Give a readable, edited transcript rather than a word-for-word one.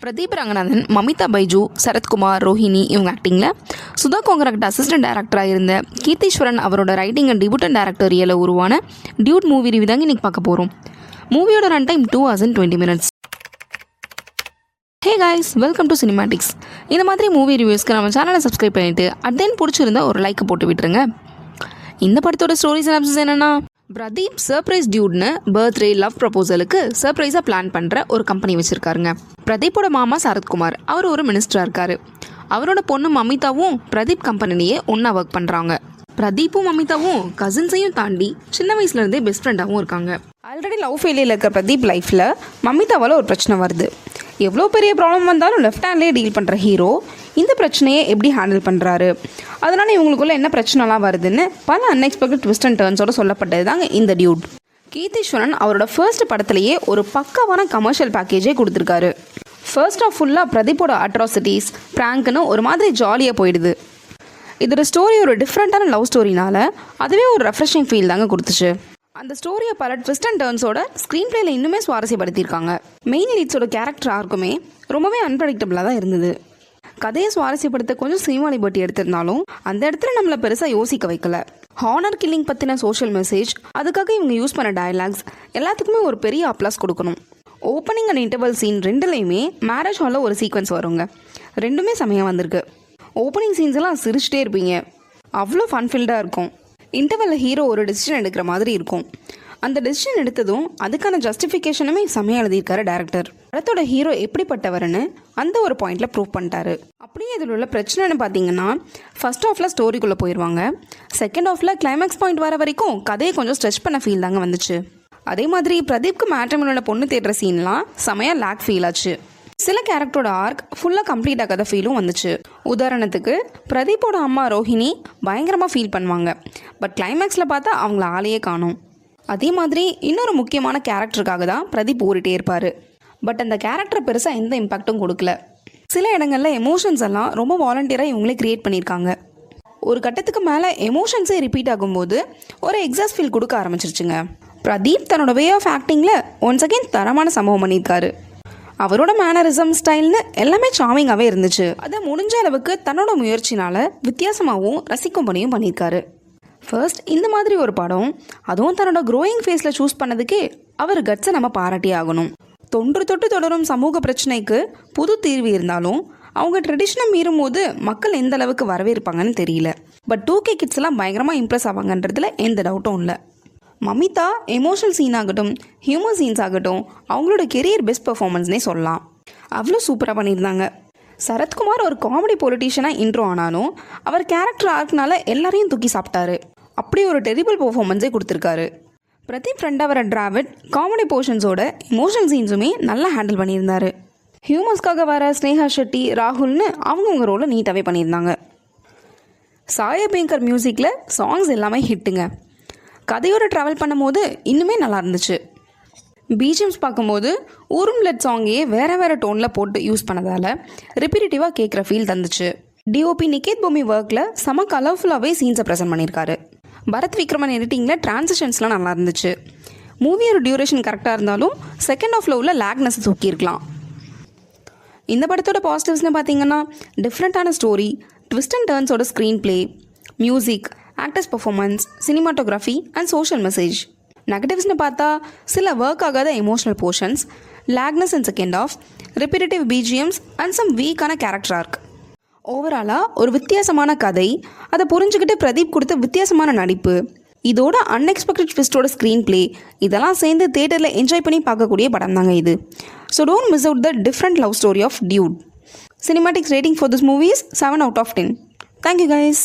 பிரதீப் ரங்கநாதன், மமிதா பைஜு, சரத்குமார், ரோஹிணி இவங்க ஆக்டிங்கில், சுதா கோங்கரக்ட் அசிஸ்டன்ட் டைரக்டராக இருந்த கீர்த்தீஸ்வரன் அவரோட ரைட்டிங் அண்ட் டிபியூட்டன் டைரக்டரியலில் உருவான டியூட் மூவி ரிவ்யூ தாங்க இன்றைக்கி பார்க்க போகிறோம். மூவியோட run time 2 hours and 20 minutes. Hey guys, welcome to cinematics. இந்த மாதிரி மூவி ரிவ்யூஸ்க்கு நம்ம சேனலை சப்ஸ்கிரைப் பண்ணிவிட்டு அட்டன் பிடிச்சிருந்தா ஒரு லைக் போட்டு விட்டுருங்க. இந்த படத்தோட ஸ்டோரி சினாப்சிஸ் என்னென்னா, பிரதீப் சர்ப்ரைஸ் டியூட்னு பர்த்டே லவ் ப்ரப்போசலுக்கு சர்ப்ரைஸாக பிளான் பண்ணுற ஒரு கம்பெனி வச்சுருக்காருங்க. பிரதீப்போட மாமா சரத்குமார் அவர் ஒரு மினிஸ்டராக இருக்கார். அவரோட பொண்ணு மமிதாவும் பிரதீப் கம்பெனிலேயே ஒன்றா ஒர்க் பண்ணுறாங்க. பிரதீப்பும் மமிதாவும் கசின்ஸையும் தாண்டி சின்ன வயசுலேருந்தே பெஸ்ட் ஃப்ரெண்டாகவும் இருக்காங்க. ஆல்ரெடி லவ் ஃபெயிலியரில் இருக்கிற பிரதீப் லைஃப்பில் மமிதாவால் ஒரு பிரச்சனை வருது. எவ்வளோ பெரிய ப்ராப்ளம் வந்தாலும் லெஃப்ட் ஹேண்ட்லேயே டீல் பண்ணுற ஹீரோ இந்த பிரச்சனையை எப்படி ஹேண்டில் பண்ணுறாரு, அதனால் இவங்களுக்குள்ள என்ன பிரச்சனைலாம் வருதுன்னு பல அன்எக்ஸ்பெக்டட் ட்விஸ்ட் அண்ட் டர்ன்ஸோடு சொல்லப்பட்டது தாங்க இந்த டியூட். கீர்த்தீஸ்வரன் அவரோட ஃபர்ஸ்ட் படத்துலேயே ஒரு பக்காவான கமர்ஷியல் பேக்கேஜே கொடுத்துருக்காரு. ஃபர்ஸ்ட் ஆஃப் ஃபுல்லாக பிரதீப்போட அட்ராசிட்டிஸ் ப்ராங்க்னு ஒரு மாதிரி ஜாலியாக போயிடுது. இதோட ஸ்டோரி ஒரு டிஃப்ரெண்ட்டான லவ் ஸ்டோரினால அதுவே ஒரு ரெஃப்ரெஷிங் ஃபீல் தாங்க கொடுத்துச்சு. அந்த ஸ்டோரியை பல ட்விஸ்ட் அண்ட் டர்ன்ஸோட ஸ்க்ரீன் பிளேல இன்னுமே சுவாரஸ்யப்படுத்தியிருக்காங்க. மெயின் லீட்ஸோட கேரக்டர் யாருக்குமே ரொம்பவே அன்பிரடிக்டபிளாக தான் இருந்தது. கதையை சுவாரஸ்யப்படுத்த கொஞ்சம் சினிமா லிபர்ட்டி எடுத்திருந்தாலும் அந்த இடத்துல நம்மளை பெருசாக யோசிக்க வைக்கல. ஹானர் கில்லிங் பற்றின சோஷியல் மெசேஜ், அதுக்காக இவங்க யூஸ் பண்ண டயலாக்ஸ் எல்லாத்துக்குமே ஒரு பெரிய அப்ளாஸ் கொடுக்கணும். ஓப்பனிங் அண்ட் இன்டர்வல் சீன் ரெண்டுலேயுமே மேரேஜ் ஹாலில் ஒரு சீக்வன்ஸ் வருங்க. ரெண்டுமே செமையாக வந்திருக்கு. ஓப்பனிங் சீன்ஸ் எல்லாம் சிரிச்சிட்டே இருப்பீங்க, அவ்வளோ ஃபன்ஃபில்டாக இருக்கும். இன்டர்வலில் ஹீரோ ஒரு டெசிஷன் எடுக்கிற மாதிரி இருக்கும். அந்த டெசிஷன் எடுத்ததும் அதுக்கான ஜஸ்டிஃபிகேஷனுமே செமையாக எழுதியிருக்காரு டேரக்டர். படத்தோட ஹீரோ எப்படிப்பட்டவர்னு அந்த ஒரு பாயிண்டில் ப்ரூவ் பண்ணிட்டாரு. அப்படியே இதில் உள்ள பிரச்சனைன்னு பார்த்தீங்கன்னா, ஃபர்ஸ்ட் ஹாஃபில் ஸ்டோரிக்குள்ளே போயிடுவாங்க. செகண்ட் ஹாஃபில் கிளைமேக்ஸ் பாயிண்ட் வர வரைக்கும் கதையை கொஞ்சம் ஸ்ட்ரெச் பண்ண ஃபீல் தாங்க வந்துச்சு. அதே மாதிரி பிரதீப்க்கு மேட்ரிமோனியோட பொண்ணு தேடுற சீன்லாம் செமையாக லேக் ஃபீல் ஆச்சு. சில கேரக்டரோட ஆர்க் ஃபுல்லாக கம்ப்ளீட் ஆகாத ஃபீலும் வந்துச்சு. உதாரணத்துக்கு பிரதீப்போட அம்மா ரோஹிணி பயங்கரமாக ஃபீல் பண்ணுவாங்க, பட் கிளைமேக்ஸில் பார்த்தா அவங்கள ஆளையே காணும். அதே மாதிரி இன்னொரு முக்கியமான கேரக்டருக்காக தான் பிரதீப் ஓடிட்டே இருப்பார், பட் அந்த கேரக்டர் பெருசாக எந்த இம்பாக்டும் கொடுக்கல. சில இடங்களில் எமோஷன்ஸ் எல்லாம் ரொம்ப வாலண்டியராக இவங்களே க்ரியேட் பண்ணியிருக்காங்க. ஒரு கட்டத்துக்கு மேலே எமோஷன்ஸே ரிப்பீட் ஆகும்போது ஒரு எக்ஸாஸ்ட் ஃபீல் கொடுக்க ஆரம்பிச்சிருச்சுங்க. பிரதீப் தன்னோட வே ஆஃப் ஆக்டிங்கில் ஒன்ஸ் அகெயின் தரமான சம்பவம் பண்ணியிருக்காரு. அவரோட மேனரிசம் ஸ்டைல்னு எல்லாமே சாமிங்காகவே இருந்துச்சு. அதை முடிஞ்ச அளவுக்கு தன்னோட முயற்சினால் வித்தியாசமாகவும் ரசிக்கும்படியும் பண்ணியிருக்காரு. ஃபர்ஸ்ட் இந்த மாதிரி ஒரு படம், அதுவும் தன்னோட க்ரோயிங் ஃபேஸில் சூஸ் பண்ணதுக்கே அவர் கட்ஸை நம்ம பாராட்டி ஆகணும். தொன்று தொட்டு தொடரும் சமூக பிரச்சனைக்கு புது தீர்வு இருந்தாலும் அவங்க ட்ரெடிஷனை மீறும் போது மக்கள் எந்த அளவுக்கு வரவேற்பாங்கன்னு தெரியல. பட் 2K கிட்ஸ் எல்லாம் பயங்கரமாக இம்ப்ரெஸ் ஆவாங்கன்றதுல எந்த டவுட்டும் இல்லை. மமிதா எமோஷனல் சீன் ஆகட்டும், ஹியூமர் சீன்ஸ் ஆகட்டும், அவங்களோட கெரியர் பெஸ்ட் பெர்ஃபார்மன்ஸ்னே சொல்லலாம். அவ்வளோ சூப்பராக பண்ணியிருந்தாங்க. சரத்குமார் ஒரு காமெடி பொலிட்டீஷியனாக இன்ட்ரோ ஆனாலும் அவர் கேரக்டர் ஆர்க்னால எல்லாரையும் தூக்கி சாப்பிட்டாரு. அப்படி ஒரு டெரிபிள் பெர்ஃபார்மன்ஸே கொடுத்துருக்காரு. பிரதீப் ஃப்ரெண்டாக வர டிராவிட் காமெடி போர்ஷன்ஸோட எமோஷனல் சீன்ஸுமே நல்லா ஹேண்டில் பண்ணியிருந்தாரு. ஹியூமர்ஸ்க்காக வர ஸ்னேகா ஷெட்டி, ராகுல்னு அவங்கவுங்க ரோலை நீட்டாகவே பண்ணியிருந்தாங்க. சாயபேங்கர் மியூசிக்கில் சாங்ஸ் எல்லாமே ஹிட்டுங்க. கதையோடு ட்ராவல் பண்ணும்போது இன்னுமே நல்லா இருந்துச்சு. பிஜிஎம்ஸ் பார்க்கும்போது ஊரும் லெட் சாங்கையே வேறு வேறு டோனில் போட்டு யூஸ் பண்ணதால் ரிப்பீட்டேட்டிவாக கேட்குற ஃபீல் தந்துச்சு. டிஓபி நிகேத் பூமி ஒர்க்கில் செம கலர்ஃபுல்லாகவே சீன்ஸை ப்ரெசென்ட் பண்ணியிருக்காரு. பரத் விக்ரமன் எடிட்டிங்கில் டிரான்சிஷன்ஸ்லாம் நல்லா இருந்துச்சு. மூவியோட டியூரேஷன் கரெக்டாக இருந்தாலும் செகண்ட் ஹாஃபில் உள்ள லேக்னஸ் தூக்கியிருக்கலாம். இந்த படத்தோட பாசிட்டிவ்ஸ்னு பார்த்தீங்கன்னா, டிஃப்ரெண்ட்டான ஸ்டோரி, ட்விஸ்ட் அண்ட் டர்ன்ஸோட screenplay, music, actors performance, cinematography and social message. நெகட்டிவ்ஸ்னு பார்த்தா சில ஒர்க் ஆகாத emotional portions, lagness in second half, repetitive BGMs and some வீக்கான கேரக்டர் ஆர்க். ஓவராலாக ஒரு வித்தியாசமான கதை, அதை புரிஞ்சுக்கிட்டு பிரதீப் கொடுத்த வித்தியாசமான நடிப்பு, இதோட அன்எக்ஸ்பெக்டட் ட்விஸ்டோட ஸ்க்ரீன் பிளே, இதெல்லாம் சேர்ந்து தேட்டரில் என்ஜாய் பண்ணி பார்க்கக்கூடிய படம் தாங்க இது. So don't miss out the different love story of Dude. Cinematics rating for this movie is 7 out of 10. Thank you guys.